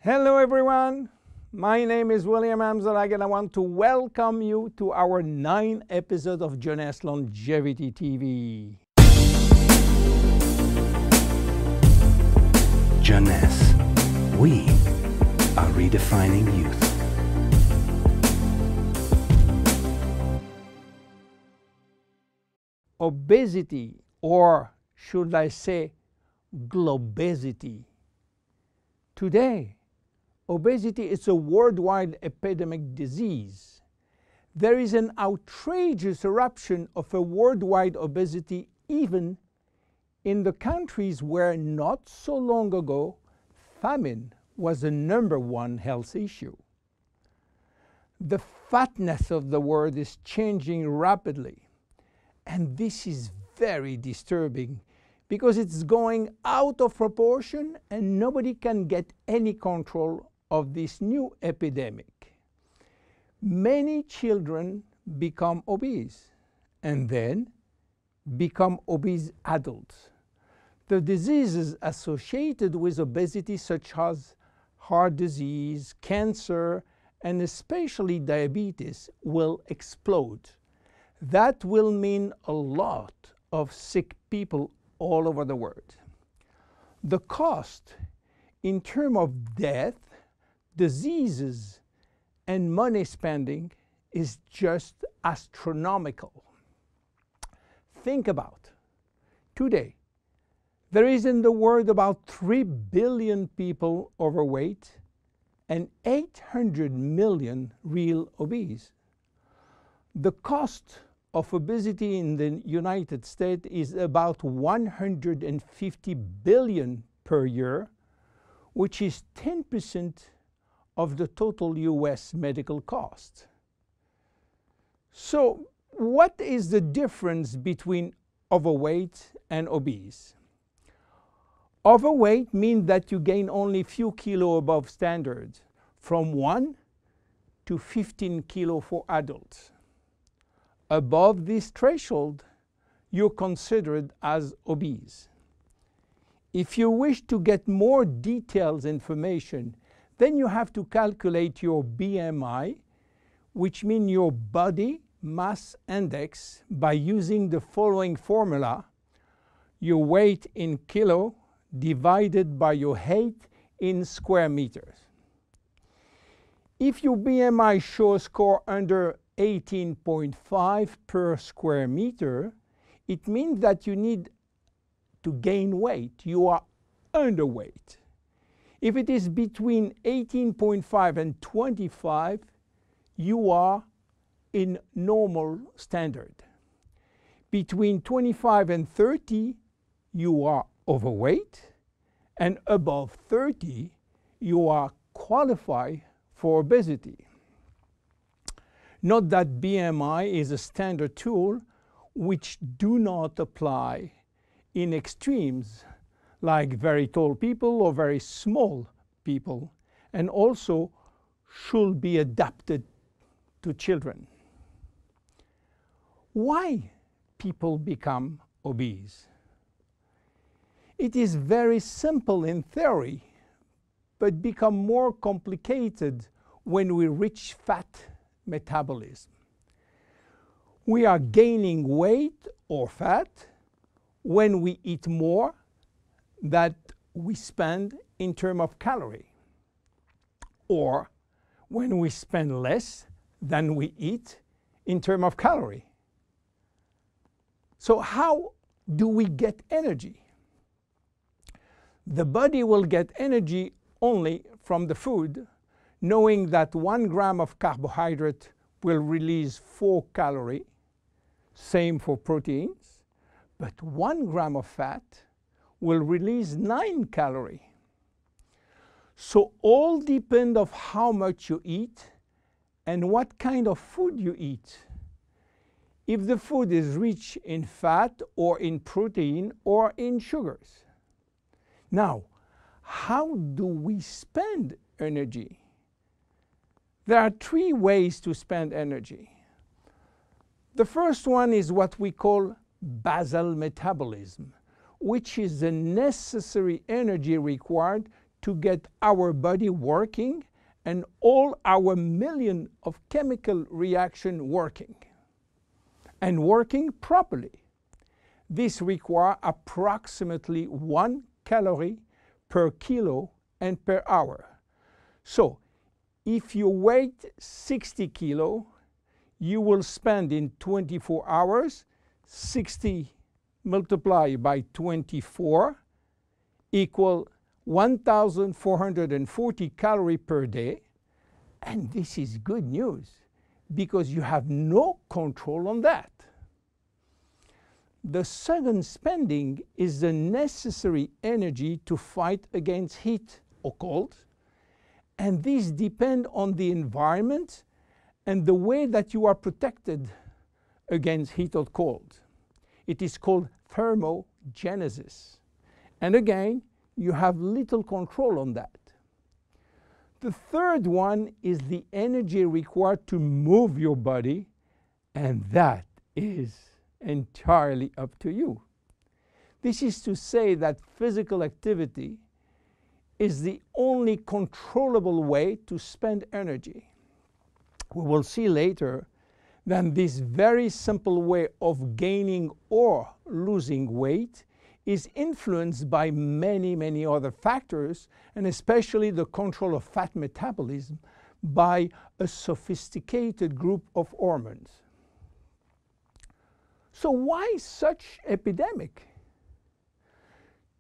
Hello everyone, my name is William Amzalag and I want to welcome you to our 9th episode of Jeunesse Longevity TV. Jeunesse, we are redefining youth. Obesity, or should I say globesity. Today, obesity is a worldwide epidemic disease. There is an outrageous eruption of a worldwide obesity even in the countries where not so long ago famine was the #1 health issue. The fatness of the world is changing rapidly, and this is very disturbing because it's going out of proportion and nobody can get any control of this new epidemic. Many children become obese and then become obese adults. The diseases associated with obesity, such as heart disease, cancer, and especially diabetes, will explode. That will mean a lot of sick people all over the world. The cost in terms of death, diseases, and money spending is just astronomical. Think about today. There is in the world about 3 billion people overweight and 800 million real obese. The cost of obesity in the United States is about 150 billion per year, which is 10% of the total US medical cost. So what is the difference between overweight and obese? Overweight means that you gain only few kilos above standard, from 1 to 15 kilos for adults. Above this threshold, you're considered as obese. If you wish to get more detailed information, then you have to calculate your BMI, which means your body mass index, by using the following formula: your weight in kilo divided by your height in square meters. If your BMI shows score under 18.5 per square meter, it means that you need to gain weight. You are underweight. If it is between 18.5 and 25, you are in normal standard. Between 25 and 30, you are overweight, and above 30, you are qualified for obesity. Note that BMI is a standard tool which do not apply in extremes like very tall people or very small people, and also should be adapted to children. Why people become obese? It is very simple in theory, but become more complicated when we reach fat metabolism. We are gaining weight or fat when we eat more than we spend in terms of calorie, or when we spend less than we eat in terms of calorie. So how do we get energy? The body will get energy only from the food, knowing that 1 gram of carbohydrate will release 4 calories, same for proteins, but 1 gram of fat will release 9 calories. So all depend on how much you eat and what kind of food you eat. If the food is rich in fat or in protein or in sugars. Now, how do we spend energy? There are 3 ways to spend energy. The first one is what we call basal metabolism, which is the necessary energy required to get our body working and all our million of chemical reaction working and working properly. This requires approximately 1 calorie per kilo and per hour. So if you weigh 60 kilo, you will spend in 24 hours 60 multiplied by 24 equal 1,440 calories per day. And this is good news because you have no control on that. The second spending is the necessary energy to fight against heat or cold. And these depend on the environment and the way that you are protected against heat or cold. It is called thermogenesis. And again, you have little control on that. The third one is the energy required to move your body, and that is entirely up to you. This is to say that physical activity is the only controllable way to spend energy. We will see later that this very simple way of gaining or losing weight is influenced by many, many other factors, and especially the control of fat metabolism by a sophisticated group of hormones. So why such epidemic?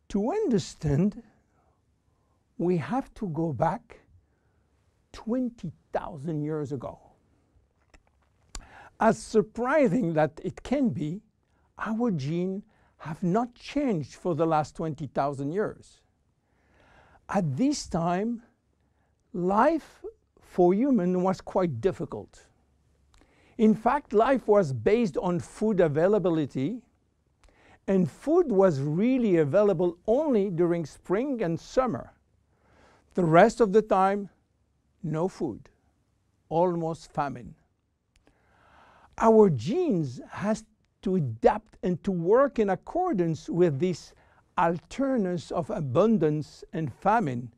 To understand, we have to go back 20,000 years ago. As surprising that it can be, our genes have not changed for the last 20,000 years. At this time, life for humans was quite difficult. In fact, life was based on food availability, and food was really available only during spring and summer. The rest of the time, no food, almost famine. Our genes has to adapt and to work in accordance with this alternance of abundance and famine,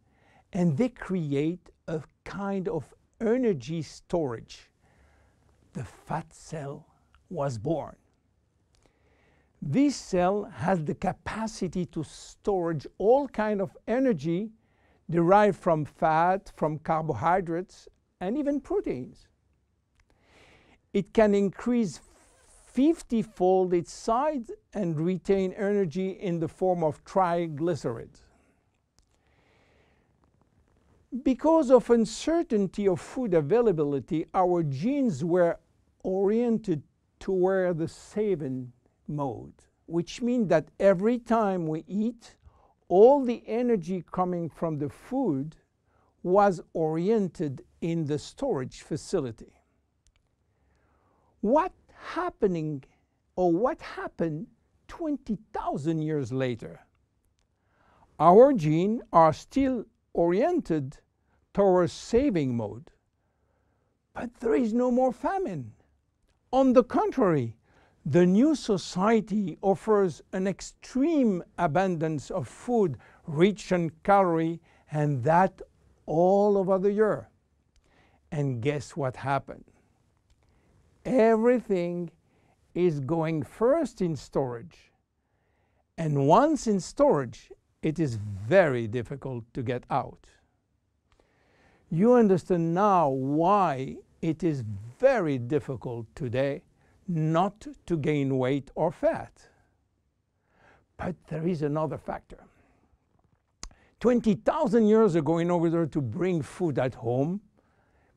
and they create a kind of energy storage. The fat cell was born. This cell has the capacity to store all kinds of energy derived from fat, from carbohydrates, and even proteins. It can increase 50-fold its size and retain energy in the form of triglycerides. Because of uncertainty of food availability, our genes were oriented toward the saving mode, which means that every time we eat, all the energy coming from the food was oriented in the storage facility. What happened 20,000 years later? Our genes are still oriented towards saving mode, but there is no more famine. On the contrary, the new society offers an extreme abundance of food rich in calories, and that all over the year. And guess what happened? Everything is going first in storage. And once in storage, it is very difficult to get out. You understand now why it is very difficult today not to gain weight or fat. But there is another factor. 20,000 years ago, in order to bring food at home,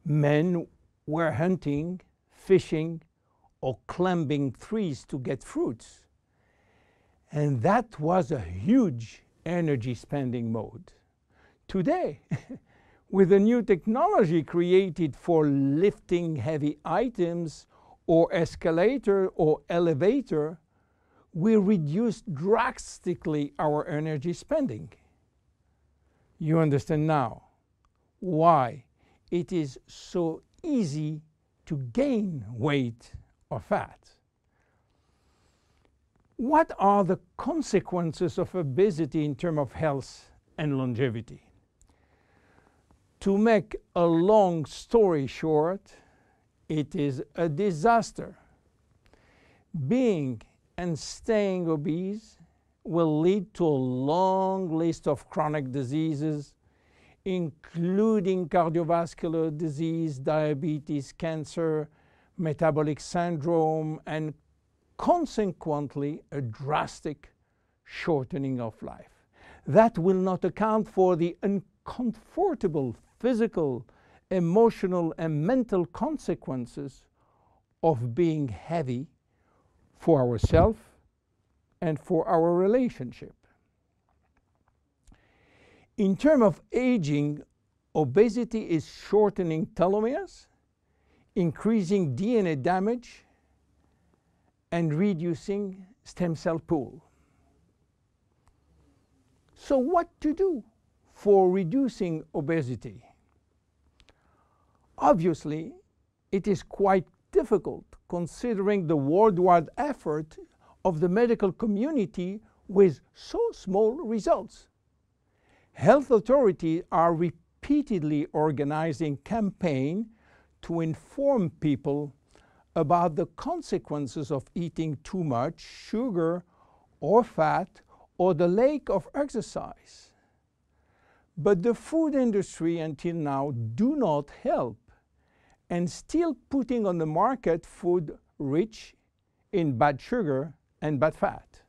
men were hunting, fishing, or climbing trees to get fruits. And that was a huge energy spending mode. Today, with the new technology created for lifting heavy items or escalator or elevator, we reduce drastically our energy spending. You understand now why it is so easy to gain weight or fat. What are the consequences of obesity in terms of health and longevity? To make a long story short, it is a disaster. Being and staying obese will lead to a long list of chronic diseases, including cardiovascular disease, diabetes, cancer, metabolic syndrome, and consequently a drastic shortening of life. That will not account for the uncomfortable physical, emotional, and mental consequences of being heavy for ourselves and for our relationship. In terms of aging, obesity is shortening telomeres, increasing DNA damage, and reducing stem cell pool. So what to do for reducing obesity? Obviously, it is quite difficult considering the worldwide effort of the medical community with so small results. Health authorities are repeatedly organizing campaigns to inform people about the consequences of eating too much sugar or fat or the lack of exercise. But the food industry until now do not help and still putting on the market food rich in bad sugar and bad fat.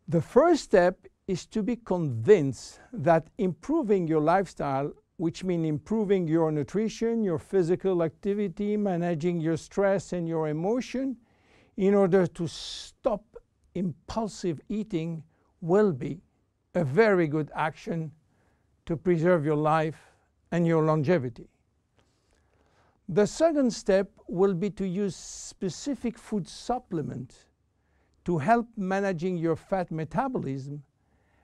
The first step is to be convinced that improving your lifestyle, which means improving your nutrition, your physical activity, managing your stress and your emotion, in order to stop impulsive eating, will be a very good action to preserve your life and your longevity. The second step will be to use specific food supplements to help managing your fat metabolism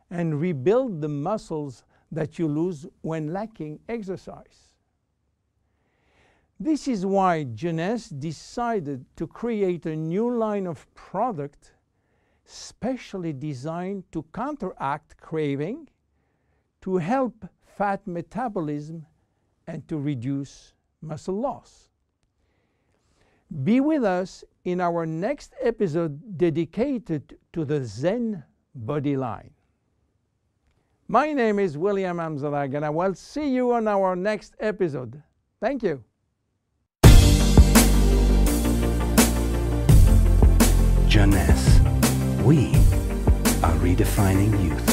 and rebuild the muscles that you lose when lacking exercise. This is why Jeunesse decided to create a new line of product specially designed to counteract craving, to help fat metabolism, and to reduce muscle loss. Be with us in our next episode dedicated to the Zen Body line. My name is William Amzalag, and I will see you on our next episode. Thank you. Jeunesse. We are redefining youth.